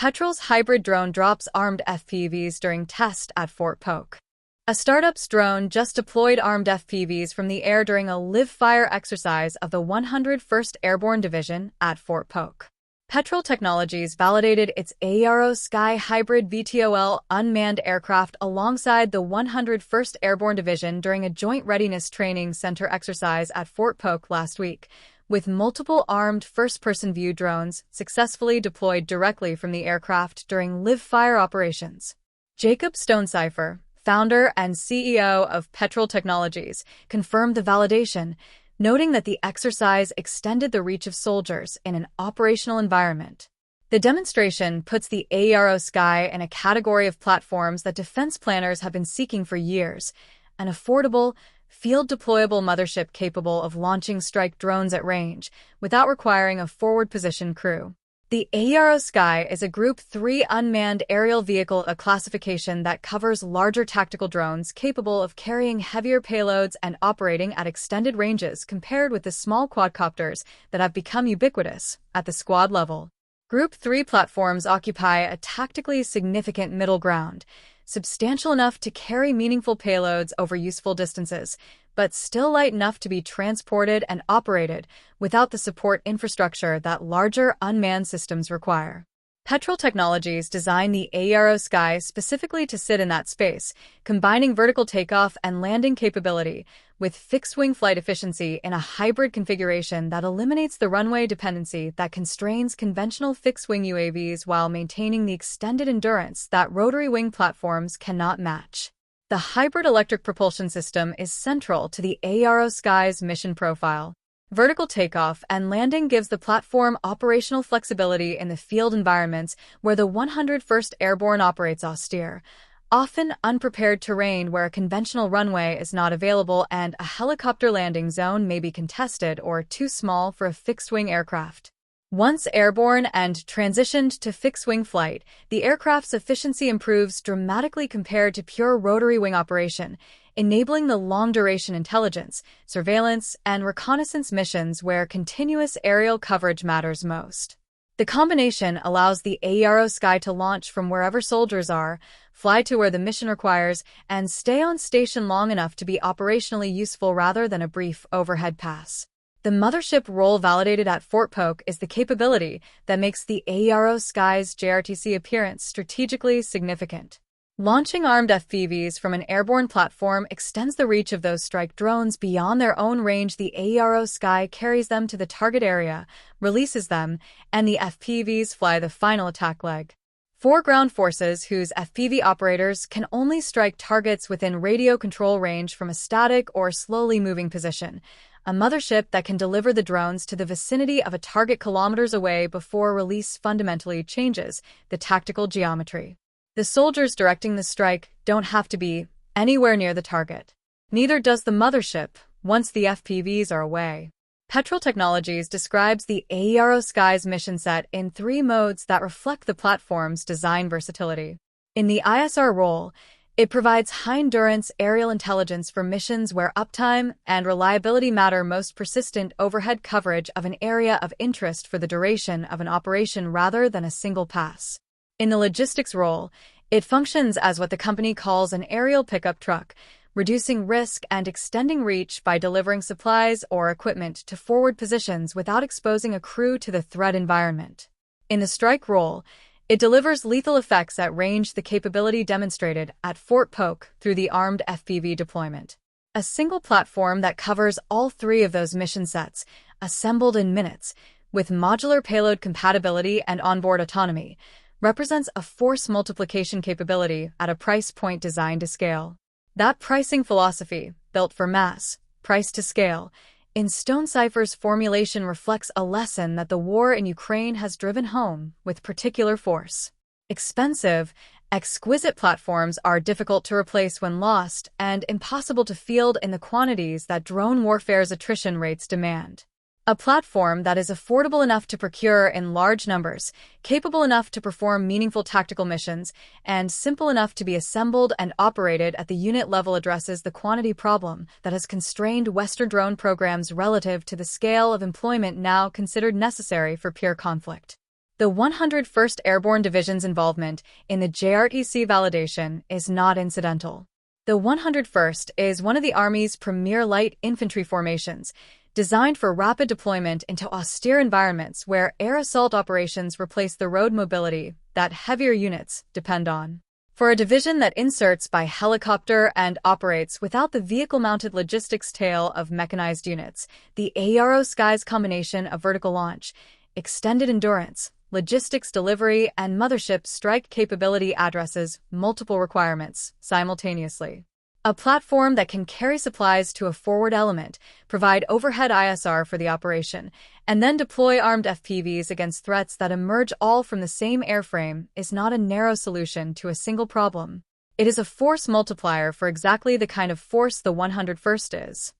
Petrel's hybrid drone drops armed FPVs during test at Fort Polk. A startup's drone just deployed armed FPVs from the air during a live-fire exercise of the 101st Airborne Division at Fort Polk. Petrel Technologies validated its AERO Sky hybrid VTOL unmanned aircraft alongside the 101st Airborne Division during a joint readiness training center exercise at Fort Polk last week, with multiple armed first-person view drones successfully deployed directly from the aircraft during live-fire operations. Jacob Stonecipher, founder and CEO of Petrel Technologies, confirmed the validation, noting that the exercise extended the reach of soldiers in an operational environment. The demonstration puts the AERO Sky in a category of platforms that defense planners have been seeking for years: an affordable, field-deployable mothership capable of launching strike drones at range without requiring a forward-positioned crew. The AERO Sky is a Group 3 unmanned aerial vehicle, a classification that covers larger tactical drones capable of carrying heavier payloads and operating at extended ranges compared with the small quadcopters that have become ubiquitous at the squad level. Group 3 platforms occupy a tactically significant middle ground, substantial enough to carry meaningful payloads over useful distances, but still light enough to be transported and operated without the support infrastructure that larger unmanned systems require. Petrel Technologies designed the AERO Sky specifically to sit in that space, combining vertical takeoff and landing capability with fixed-wing flight efficiency in a hybrid configuration that eliminates the runway dependency that constrains conventional fixed-wing UAVs while maintaining the extended endurance that rotary-wing platforms cannot match. The hybrid electric propulsion system is central to the AERO Sky's mission profile. Vertical takeoff and landing gives the platform operational flexibility in the field environments where the 101st Airborne operates austere, often unprepared terrain where a conventional runway is not available and a helicopter landing zone may be contested or too small for a fixed-wing aircraft. Once airborne and transitioned to fixed-wing flight, the aircraft's efficiency improves dramatically compared to pure rotary-wing operation, enabling the long-duration intelligence, surveillance, and reconnaissance missions where continuous aerial coverage matters most. The combination allows the AERO Sky to launch from wherever soldiers are, fly to where the mission requires, and stay on station long enough to be operationally useful rather than a brief overhead pass. The mothership role validated at Fort Polk is the capability that makes the AERO Sky's JRTC appearance strategically significant. Launching armed FPVs from an airborne platform extends the reach of those strike drones beyond their own range. The AERO Sky carries them to the target area, releases them, and the FPVs fly the final attack leg. For ground forces whose FPV operators can only strike targets within radio control range from a static or slowly moving position, a mothership that can deliver the drones to the vicinity of a target kilometers away before release fundamentally changes the tactical geometry. The soldiers directing the strike don't have to be anywhere near the target. Neither does the mothership once the FPVs are away. Petrel Technologies describes the AERO Sky's mission set in 3 modes that reflect the platform's design versatility. In the ISR role, it provides high-endurance aerial intelligence for missions where uptime and reliability matter most, persistent overhead coverage of an area of interest for the duration of an operation rather than a single pass. In the logistics role, it functions as what the company calls an aerial pickup truck, reducing risk and extending reach by delivering supplies or equipment to forward positions without exposing a crew to the threat environment. In the strike role, it delivers lethal effects at range, the capability demonstrated at Fort Polk through the armed FPV deployment. A single platform that covers all 3 of those mission sets, assembled in minutes, with modular payload compatibility and onboard autonomy, represents a force multiplication capability at a price point designed to scale. That pricing philosophy, built for mass, priced to scale, in Stonecipher's formulation reflects a lesson that the war in Ukraine has driven home with particular force. Expensive, exquisite platforms are difficult to replace when lost and impossible to field in the quantities that drone warfare's attrition rates demand. A platform that is affordable enough to procure in large numbers, capable enough to perform meaningful tactical missions, and simple enough to be assembled and operated at the unit level addresses the quantity problem that has constrained Western drone programs relative to the scale of employment now considered necessary for peer conflict. The 101st Airborne Division's involvement in the JRTC validation is not incidental. The 101st is one of the Army's premier light infantry formations, designed for rapid deployment into austere environments where air assault operations replace the road mobility that heavier units depend on. For a division that inserts by helicopter and operates without the vehicle-mounted logistics tail of mechanized units, the AERO Sky's combination of vertical launch, extended endurance, logistics delivery, and mothership strike capability addresses multiple requirements simultaneously. A platform that can carry supplies to a forward element, provide overhead ISR for the operation, and then deploy armed FPVs against threats that emerge all from the same airframe is not a narrow solution to a single problem. It is a force multiplier for exactly the kind of force the 101st is.